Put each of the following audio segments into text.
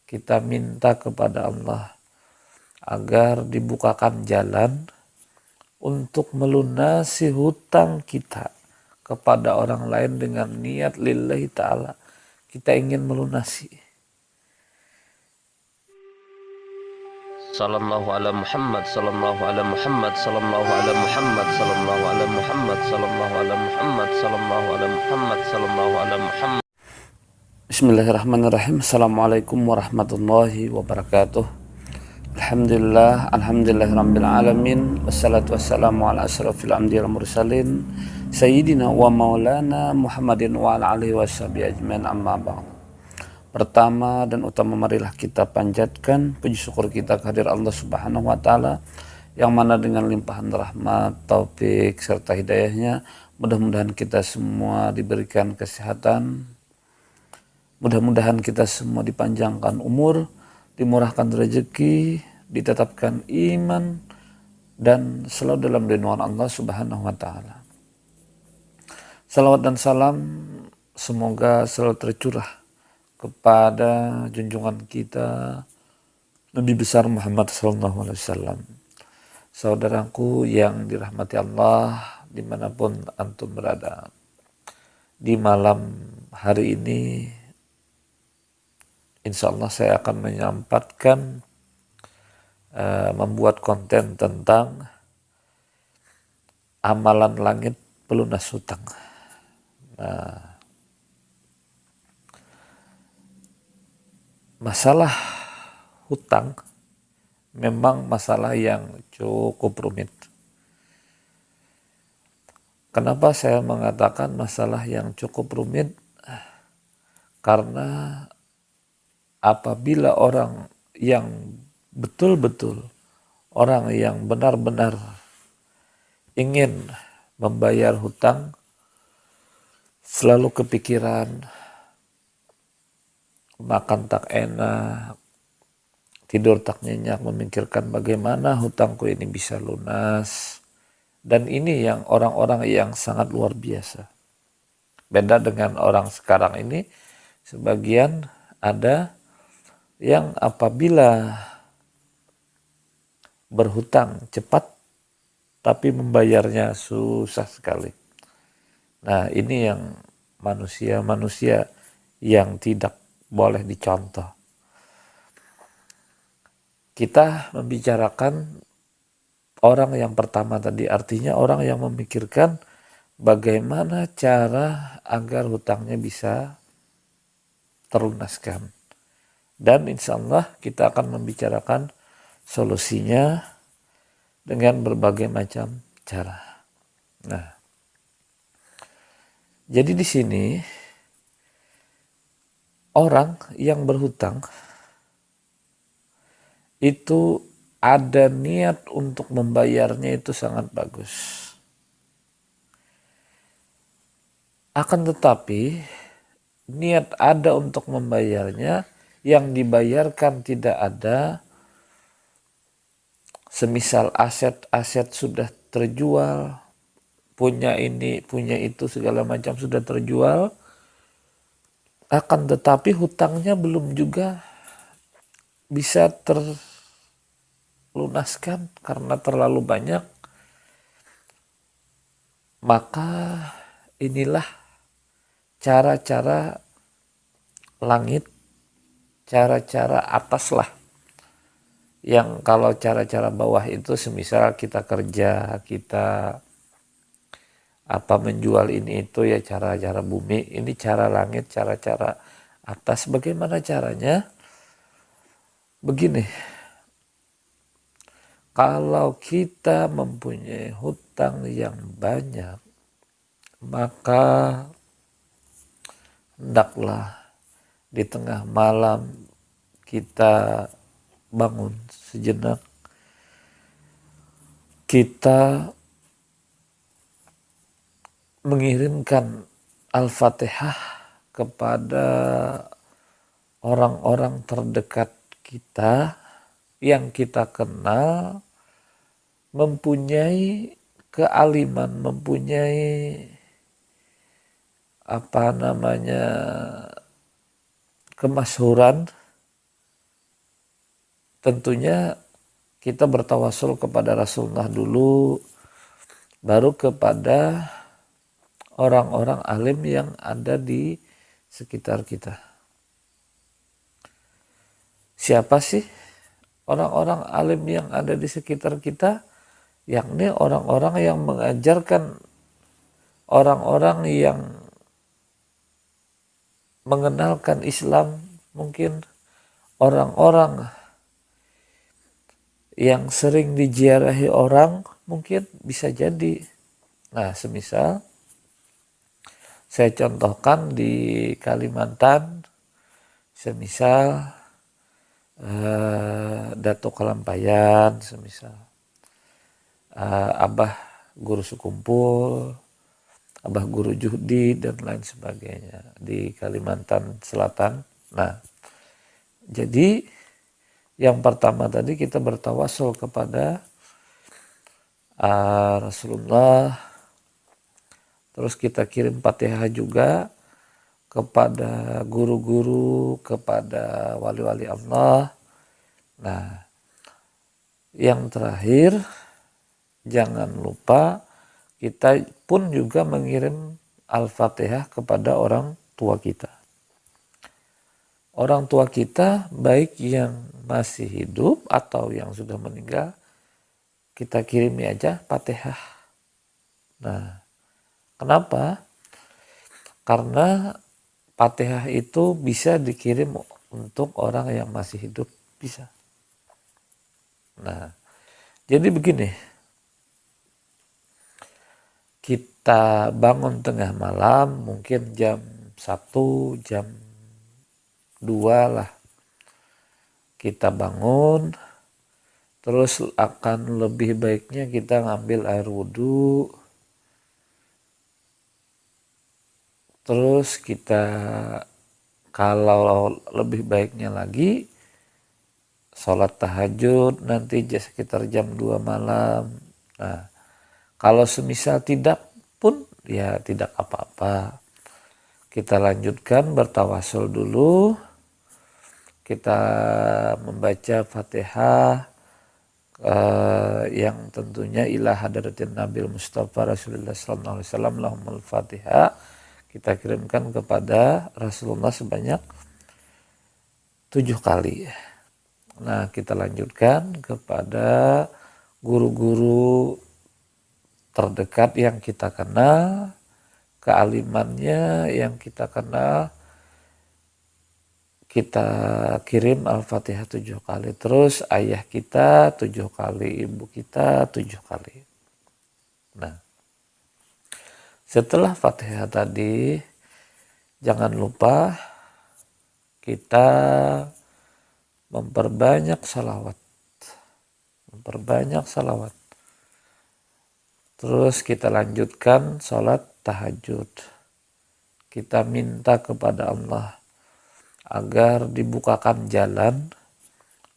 kita minta kepada Allah agar dibukakan jalan untuk melunasi hutang kita kepada orang lain dengan niat lillahi ta'ala. Kita ingin melunasi. Sallallahu ala Muhammad, sallallahu ala Muhammad, sallallahu ala Muhammad, sallallahu ala Muhammad, sallallahu ala Muhammad, sallallahu ala Muhammad, sallallahu ala Muhammad. Bismillahirrahmanirrahim. Assalamualaikum warahmatullahi wabarakatuh. Alhamdulillahirabbil alamin. Wassalatu wassalamu ala asyrafil anbiya'i wal mursalin sayyidina wa maulana Muhammadin wa ala alihi washabihi ajmain, amma ba'd. Pertama dan utama, marilah kita panjatkan puji syukur kita kehadirat Allah Subhanahu wa taala yang mana dengan limpahan rahmat, taufik serta hidayahnya mudah-mudahan kita semua diberikan kesehatan, mudah-mudahan kita semua dipanjangkan umur, dimurahkan rezeki, ditetapkan iman, dan selalu dalam lindungan Allah Subhanahu wa taala. Salawat dan salam semoga selalu tercurah kepada junjungan kita Nabi besar Muhammad SAW. Saudaraku yang dirahmati Allah dimanapun antum berada, di malam hari ini insya Allah saya akan menyampaikan membuat konten tentang amalan langit pelunas hutang. Nah, masalah hutang memang masalah yang cukup rumit. Kenapa saya mengatakan masalah yang cukup rumit? Karena apabila orang yang betul-betul, orang yang benar-benar ingin membayar hutang, selalu kepikiran, makan tak enak, tidur tak nyenyak, memikirkan bagaimana hutangku ini bisa lunas. Dan ini yang orang-orang yang sangat luar biasa. Beda dengan orang sekarang ini, sebagian ada yang apabila berhutang cepat tapi membayarnya susah sekali. Nah, ini yang manusia-manusia yang tidak boleh dicontoh. Kita membicarakan orang yang pertama tadi, artinya orang yang memikirkan bagaimana cara agar hutangnya bisa terlunaskan. Dan insya Allah kita akan membicarakan solusinya dengan berbagai macam cara. Nah, jadi di sini orang yang berhutang itu ada niat untuk membayarnya, itu sangat bagus. Akan tetapi niat ada untuk membayarnya, yang dibayarkan tidak ada, semisal aset-aset sudah terjual, punya ini, punya itu, segala macam sudah terjual, akan tetapi hutangnya belum juga bisa terlunaskan karena terlalu banyak. Maka inilah cara-cara langit, cara-cara atas lah. Yang kalau cara-cara bawah itu semisal kita kerja, kita menjual ini itu ya cara-cara bumi. Ini cara langit, cara-cara atas. Bagaimana caranya? Begini, kalau kita mempunyai hutang yang banyak, maka hendaklah di tengah malam kita bangun sejenak, kita mengirimkan Al-Fatihah kepada orang-orang terdekat kita yang kita kenal, mempunyai kealiman, mempunyai kemasyhuran tentunya kita bertawasul kepada Rasulullah dulu, baru kepada orang-orang alim yang ada di sekitar kita. Siapa sih orang-orang alim yang ada di sekitar kita? Yakni orang-orang yang mengajarkan orang-orang yang mengenalkan Islam, mungkin orang-orang yang sering diziarahi orang, mungkin bisa jadi. Nah, semisal saya contohkan di Kalimantan, semisal Datuk Kalampayan, semisal Abah Guru Sukumpul, Abah Guru Juhdi, dan lain sebagainya di Kalimantan Selatan. Nah, jadi yang pertama tadi kita bertawasul kepada Rasulullah, terus kita kirim Fatihah juga kepada guru-guru, kepada wali-wali Allah. Nah, yang terakhir, jangan lupa kita pun juga mengirim Al-Fatihah kepada orang tua kita. Orang tua kita baik yang masih hidup atau yang sudah meninggal, kita kirimi aja Fatihah. Nah, kenapa? Karena Fatihah itu bisa dikirim untuk orang yang masih hidup, bisa. Nah, jadi begini, kita bangun tengah malam, mungkin jam 1, jam 2 lah, kita bangun, terus akan lebih baiknya kita ngambil air wudhu, terus kita kalau lebih baiknya lagi sholat tahajud nanti sekitar jam 2 malam. Nah, kalau semisal tidak pun ya tidak apa-apa, kita lanjutkan bertawasul dulu, kita membaca Fatihah yang tentunya ila hadratin Nabil Mustafa Rasulullah sallallahu alaihi wasallam lahumul Fatihah, kita kirimkan kepada Rasulullah sebanyak 7 kali. Nah, kita lanjutkan kepada guru-guru terdekat yang kita kenal, kealimannya yang kita kenal, kita kirim Al-Fatihah 7 kali. Terus ayah kita 7 kali, ibu kita 7 kali. Nah, setelah Fatihah tadi, jangan lupa kita memperbanyak salawat. Terus kita lanjutkan sholat tahajud. Kita minta kepada Allah agar dibukakan jalan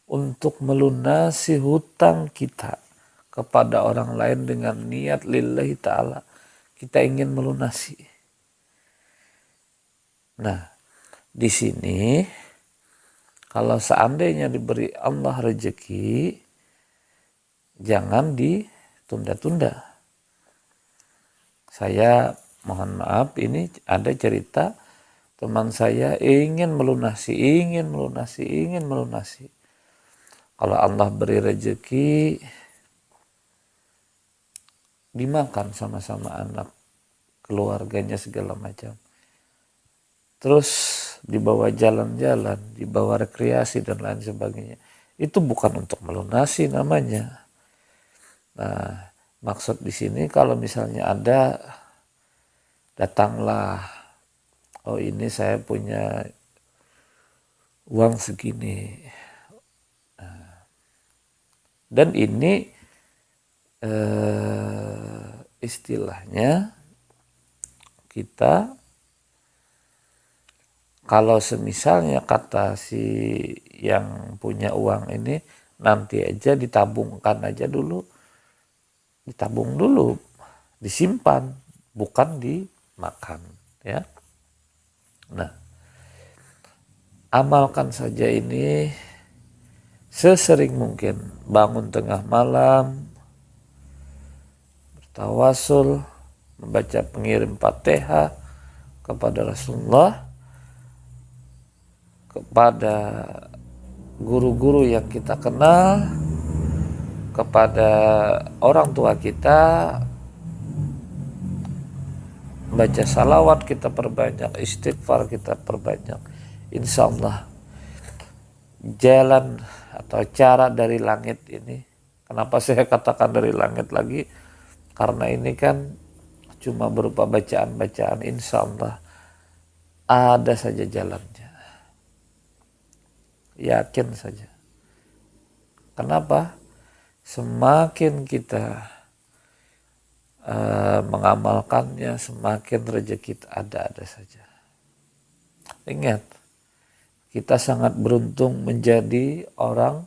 untuk melunasi hutang kita kepada orang lain dengan niat lillahi ta'ala. Kita ingin melunasi. Nah, di sini kalau seandainya diberi Allah rezeki, jangan ditunda-tunda. Saya mohon maaf, ini ada cerita teman saya ingin melunasi. Kalau Allah beri rezeki, dimakan sama-sama anak, keluarganya segala macam. Terus dibawa jalan-jalan, dibawa rekreasi dan lain sebagainya. Itu bukan untuk melunasi namanya. Nah, maksud di sini kalau misalnya ada, datanglah, oh ini saya punya uang segini. Nah, dan ini istilahnya kita kalau semisalnya kata si yang punya uang ini, nanti aja ditabungkan aja dulu, ditabung dulu, disimpan, bukan dimakan, ya. Nah, amalkan saja ini sesering mungkin bangun tengah malam, bertawasul, membaca pengirim Fatihah kepada Rasulullah, kepada guru-guru yang kita kenal, kepada orang tua kita, baca salawat kita perbanyak, istighfar kita perbanyak. Insya Allah jalan atau cara dari langit ini, kenapa saya katakan dari langit lagi, karena ini kan cuma berupa bacaan-bacaan, insya Allah ada saja jalannya, yakin saja. Kenapa? Semakin kita mengamalkannya, semakin rezeki ada saja. Ingat, kita sangat beruntung menjadi orang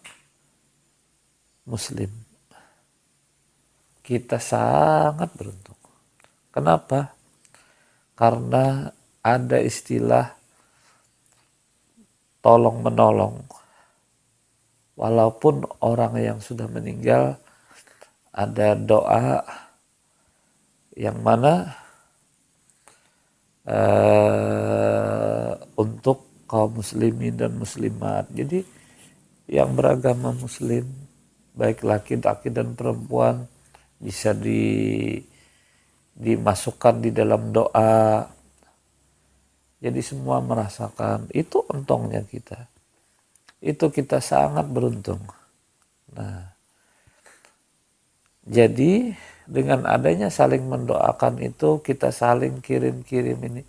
Muslim. Kita sangat beruntung. Kenapa? Karena ada istilah tolong menolong. Walaupun orang yang sudah meninggal, ada doa yang mana untuk kaum muslimin dan muslimat. Jadi yang beragama muslim, baik laki-laki dan perempuan, bisa dimasukkan di dalam doa. Jadi semua merasakan, itu untungnya kita. Itu kita sangat beruntung. Nah, jadi dengan adanya saling mendoakan itu, kita saling kirim-kirim ini.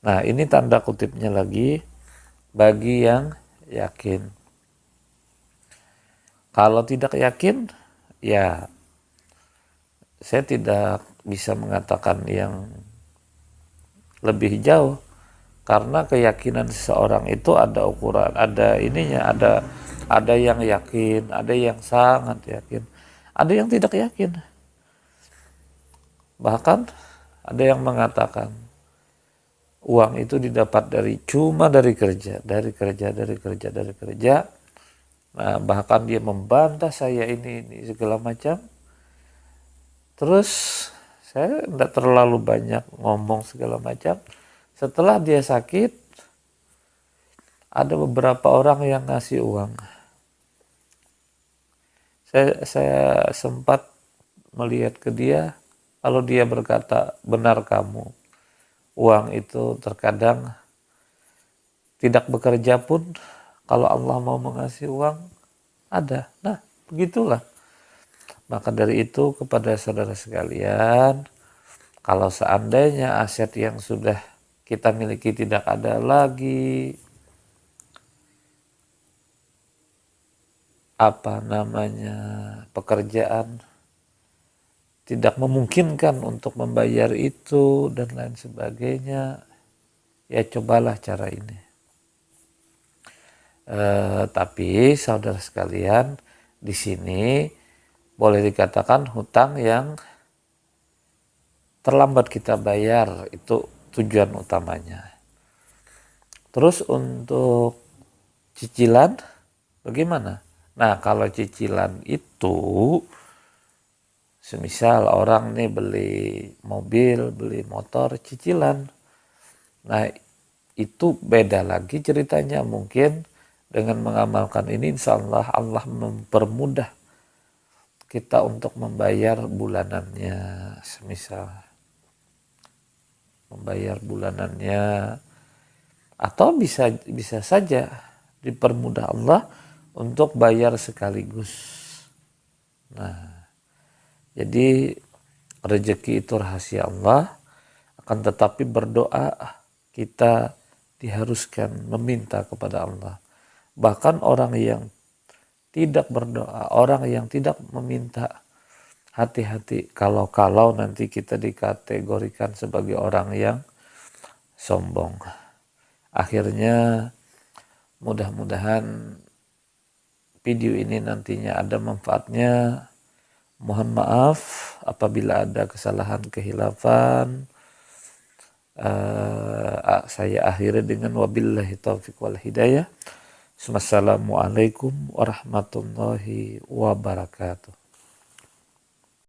Nah, ini tanda kutipnya lagi, bagi yang yakin. Kalau tidak yakin, ya saya tidak bisa mengatakan yang lebih jauh. Karena keyakinan seseorang itu ada ukuran, ada ininya, ada yang yakin, ada yang sangat yakin, ada yang tidak yakin. Bahkan ada yang mengatakan uang itu didapat dari kerja. Nah, bahkan dia membantah saya ini segala macam. Terus saya tidak terlalu banyak ngomong segala macam. Setelah dia sakit, ada beberapa orang yang ngasih uang. Saya sempat melihat ke dia, kalau dia berkata, benar kamu, uang itu terkadang tidak bekerja pun, kalau Allah mau mengasih uang, ada. Nah, begitulah. Maka dari itu kepada saudara sekalian, kalau seandainya aset yang sudah kita miliki tidak ada lagi pekerjaan, tidak memungkinkan untuk membayar itu dan lain sebagainya, ya cobalah cara ini. Tapi saudara sekalian, di sini boleh dikatakan hutang yang terlambat kita bayar itu tujuan utamanya. Terus untuk cicilan bagaimana? Nah, kalau cicilan itu semisal orang nih beli mobil, beli motor cicilan. Nah, itu beda lagi ceritanya. Mungkin dengan mengamalkan ini insya Allah Allah mempermudah kita untuk membayar bulanannya, semisal membayar bulanannya, atau bisa saja dipermudah Allah untuk bayar sekaligus. Nah, jadi rezeki itu rahasia Allah, akan tetapi berdoa kita diharuskan meminta kepada Allah. Bahkan orang yang tidak berdoa, orang yang tidak meminta, hati-hati kalau nanti kita dikategorikan sebagai orang yang sombong. Akhirnya mudah-mudahan video ini nantinya ada manfaatnya. Mohon maaf apabila ada kesalahan kehilafan. Saya akhiri dengan wabillahi taufiq wal hidayah. Wassalamualaikum warahmatullahi wabarakatuh.